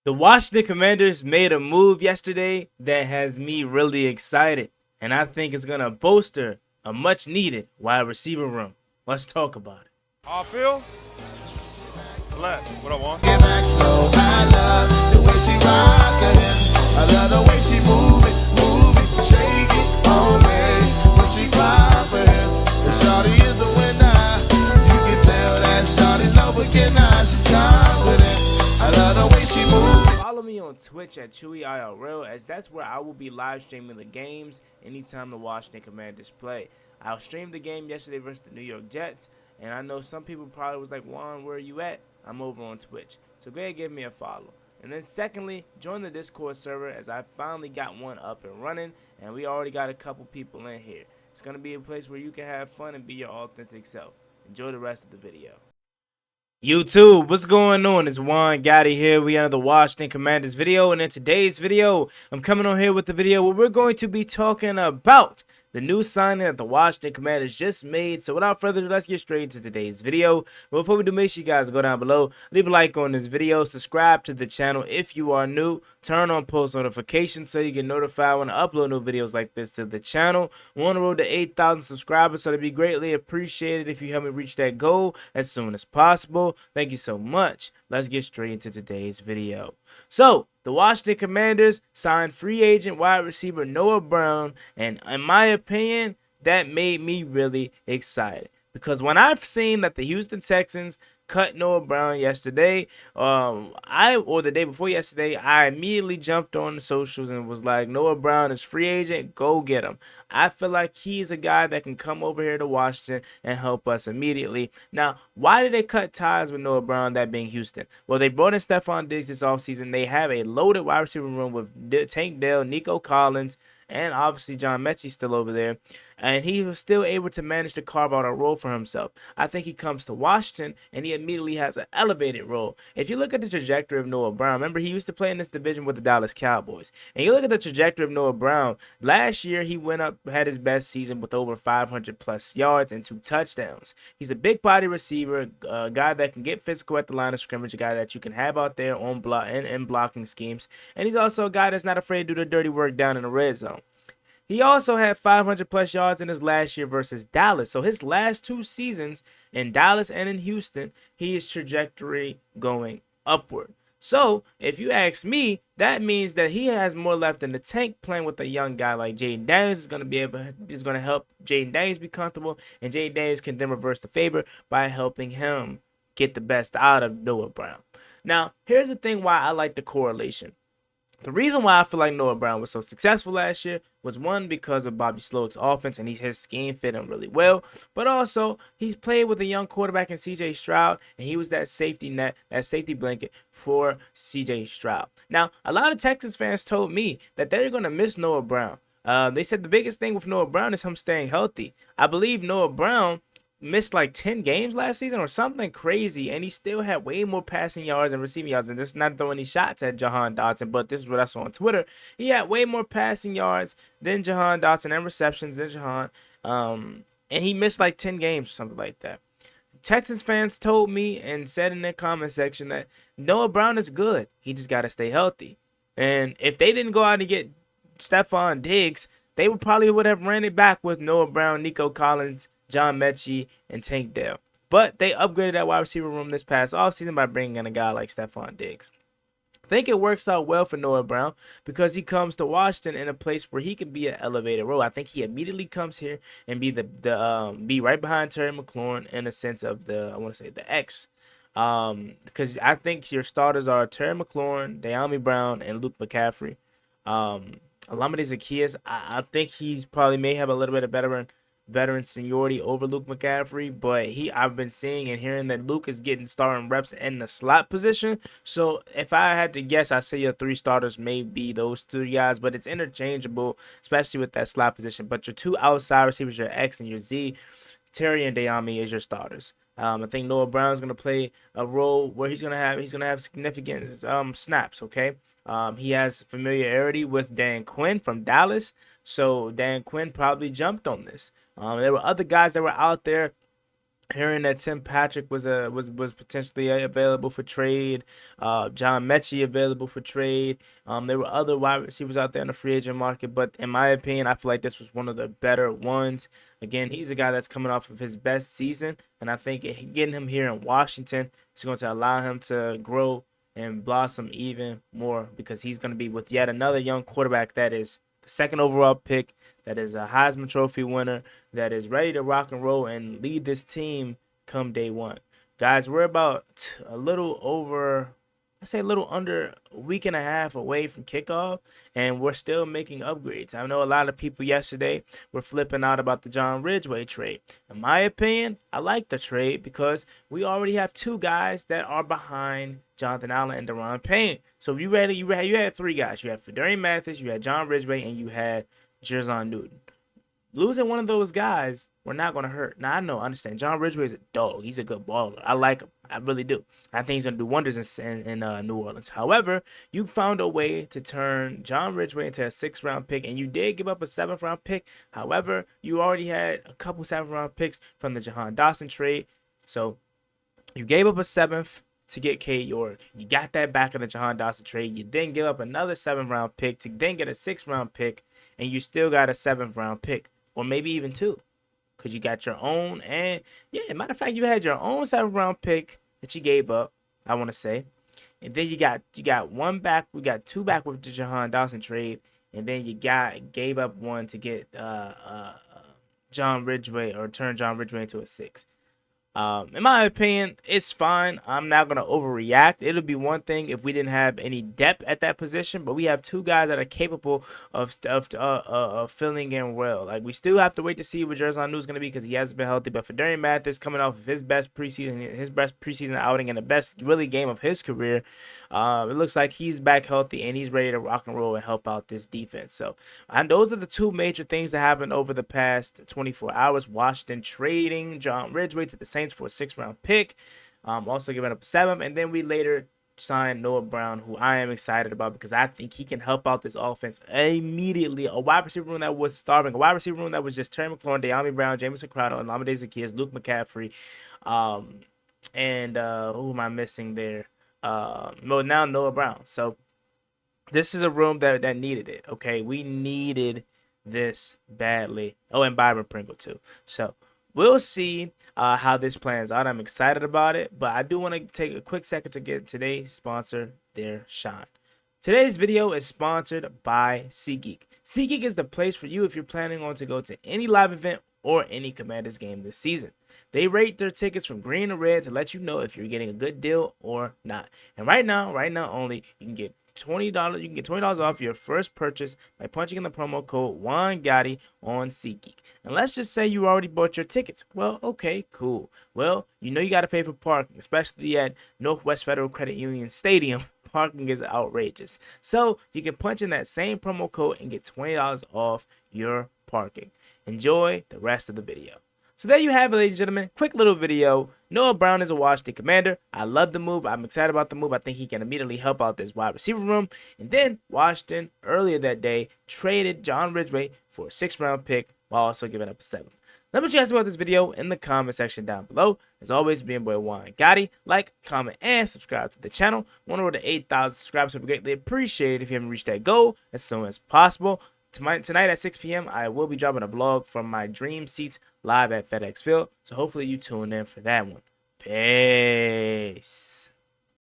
The Washington Commanders made a move yesterday that has me really excited, and I think it's going to bolster a much needed wide receiver room. Let's talk about it. Off field. Left. What I want. Get back slow. I love the way she rock it. I love the way she move it, shake it on me. When she cry for him, the shawty is the winner. You can tell that shawty's no beginner. She's confident. I love the way she move it. Follow me on Twitch at ChewyIRL, as that's where I will be live streaming the games anytime the Washington Commanders play. I'll stream the game yesterday versus the New York Jets, and I know some people probably was like, Juan, where are you at? I'm over on Twitch. So go ahead and give me a follow. And then secondly, join the Discord server, as I finally got one up and running, and we already got a couple people in here. It's going to be a place where you can have fun and be your authentic self. Enjoy the rest of the video. YouTube, what's going on? It's Juan Gotti here. We are the Washington Commanders video, and in today's video, I'm coming on here with the video where we're going to be talking about the new signing that the Washington Commanders just made. So without further ado, let's get straight into today's video. But before we do, make sure you guys go down below, leave a like on this video, subscribe to the channel if you are new, turn on post notifications so you get notified when I upload new videos like this to the channel. We're on the road to 8,000 subscribers, so it'd be greatly appreciated if you help me reach that goal as soon as possible. Thank you so much. Let's get straight into today's video. So, the Washington Commanders signed free agent wide receiver Noah Brown, and in my opinion, that made me really excited. Because when I've seen that the Houston Texans cut Noah Brown yesterday, or the day before yesterday, I immediately jumped on the socials and was like, Noah Brown is free agent, go get him. I feel like he's a guy that can come over here to Washington and help us immediately. Now, why did they cut ties with Noah Brown, that being Houston? Well, they brought in Stephon Diggs this offseason. They have a loaded wide receiver room with Tank Dell, Nico Collins, and obviously John Mechie still over there. And he was still able to manage to carve out a role for himself. I think he comes to Washington and he immediately has an elevated role. If you look at the trajectory of Noah Brown, remember he used to play in this division with the Dallas Cowboys. And you look at the trajectory of Noah Brown, last year he went up, had his best season with over 500 plus yards and 2 touchdowns. He's a big body receiver, a guy that can get physical at the line of scrimmage, a guy that you can have out there on block and in blocking schemes. And he's also a guy that's not afraid to do the dirty work down in the red zone. He also had 500 plus yards in his last year versus Dallas. So his last 2 seasons in Dallas and in Houston, his trajectory going upward. So if you ask me, that means that he has more left in the tank. Playing with a young guy like Jaden Daniels is going to help Jaden Daniels be comfortable, and Jaden Daniels can then reverse the favor by helping him get the best out of Noah Brown. Now, here's the thing why I like the correlation. The reason why I feel like Noah Brown was so successful last year was, one, because of Bobby Slowick's offense and his scheme fit him really well, but also he's played with a young quarterback in C.J. Stroud, and he was that safety net, that safety blanket for C.J. Stroud. Now, a lot of Texas fans told me that they're going to miss Noah Brown. They said the biggest thing with Noah Brown is him staying healthy. I believe Noah Brown missed like 10 games last season or something crazy, and he still had way more passing yards and receiving yards. And this is not throwing any shots at Jahan Dotson, but this is what I saw on Twitter. He had way more passing yards than Jahan Dotson and receptions than Jahan, and he missed like 10 games or something like that. Texans fans told me and said in their comment section that Noah Brown is good. He just got to stay healthy. And if they didn't go out and get Stephon Diggs, they would have ran it back with Noah Brown, Nico Collins, John Mechie, and Tank Dell. But they upgraded that wide receiver room this past offseason by bringing in a guy like Stephon Diggs. I think it works out well for Noah Brown because he comes to Washington in a place where he can be an elevated role. I think he immediately comes here and be right behind Terry McLaurin in a sense of the X. Because I think your starters are Terry McLaurin, De'Ami Brown, and Luke McCaffrey. Olamide Zaccheaus, I think he's probably may have a little bit of veteran seniority over Luke McCaffrey, but I've been seeing and hearing that Luke is getting starting reps in the slot position. So if I had to guess, I'd say your 3 starters may be those 2 guys, but it's interchangeable, especially with that slot position. But your 2 outside receivers, your X and your Z, Terry and De'Ami, is your starters. I think Noah Brown is going to play a role where he's going to have significant snaps. Okay, he has familiarity with Dan Quinn from Dallas, so Dan Quinn probably jumped on this. There were other guys that were out there Hearing that Tim Patrick was potentially available for trade, John Mechie available for trade. There were other wide receivers out there in the free agent market, but in my opinion, I feel like this was one of the better ones. Again, he's a guy that's coming off of his best season, and I think getting him here in Washington is going to allow him to grow and blossom even more because he's going to be with yet another young quarterback that is the second overall pick, that is a Heisman Trophy winner, that is ready to rock and roll and lead this team come day one. Guys, we're about a little over, I say a little under a week and a half away from kickoff, and we're still making upgrades. I know a lot of people yesterday were flipping out about the John Ridgeway trade. In my opinion, I like the trade because we already have two guys that are behind Jonathan Allen and Deron Payne. So you had three guys. You had Fedarian Mathis, you had John Ridgeway, and you had Jerzon Newton. Losing one of those guys, we're not going to hurt. Now, I understand. John Ridgeway is a dog. He's a good baller. I like him. I really do. I think he's going to do wonders in New Orleans. However, you found a way to turn John Ridgeway into a 6th-round pick, and you did give up a 7th-round pick. However, you already had a couple 7th-round picks from the Jahan Dotson trade. So you gave up a 7th to get Cade York. You got that back in the Jahan Dotson trade. You then give up another 7th-round pick to then get a 6th-round pick, and you still got a 7th-round pick, or maybe even 2, because you got your own. And yeah, matter of fact, you had your own 7th-round pick that you gave up, I want to say, and then you got one back. We got 2 back with the Jahan Dotson trade, and then you gave up 1 to get John Ridgeway, or turn John Ridgeway into a 6. In my opinion, it's fine. I'm not going to overreact. It'll be one thing if we didn't have any depth at that position, but we have 2 guys that are capable of filling in well. Like, we still have to wait to see what Jerzon Newton's going to be because he hasn't been healthy. But Fedarian Mathis coming off of his best preseason outing and the best really game of his career, it looks like he's back healthy and he's ready to rock and roll and help out this defense. So, and those are the 2 major things that happened over the past 24 hours. Washington trading John Ridgeway to the Saints for a 6th-round pick, also giving up a 7th, and then we later signed Noah Brown, who I am excited about because I think he can help out this offense immediately. A wide receiver room that was starving, a wide receiver room that was just Terry McLaurin, De'Ami Brown, Jamison Crowder, Olamide Zaccheaus, Luke McCaffrey, and who am I missing there? Well, now Noah Brown. So this is a room that needed it. Okay, we needed this badly. Oh, and Byron Pringle too. So we'll see how this plans out. I'm excited about it, but I do want to take a quick second to get today's sponsor, their shine. Today's video is sponsored by SeatGeek. SeatGeek is the place for you if you're planning on to go to any live event or any Commanders game this season. They rate their tickets from green to red to let you know if you're getting a good deal or not. And right now only, you can get $20. You can get $20 off your first purchase by punching in the promo code JuanGotti on SeatGeek. And let's just say you already bought your tickets. Well, okay, cool. Well, you know you got to pay for parking, especially at Northwest Federal Credit Union Stadium. Parking is outrageous. So you can punch in that same promo code and get $20 off your parking. Enjoy the rest of the video. So there you have it, ladies and gentlemen. Quick little video. Noah Brown is a Washington Commander. I love the move. I'm excited about the move. I think he can immediately help out this wide receiver room. And then Washington, earlier that day, traded John Ridgeway for a 6th-round pick while also giving up a 7th. Let me know what you guys about this video in the comment section down below. As always, being boy Juan Gotti. Like, comment, and subscribe to the channel. Want to order 8,000 subscribers, so we greatly appreciate it if you haven't reached that goal as soon as possible. Tonight at 6 p.m., I will be dropping a vlog from my Dream Seats live at FedEx Field. So hopefully you tune in for that one. Peace.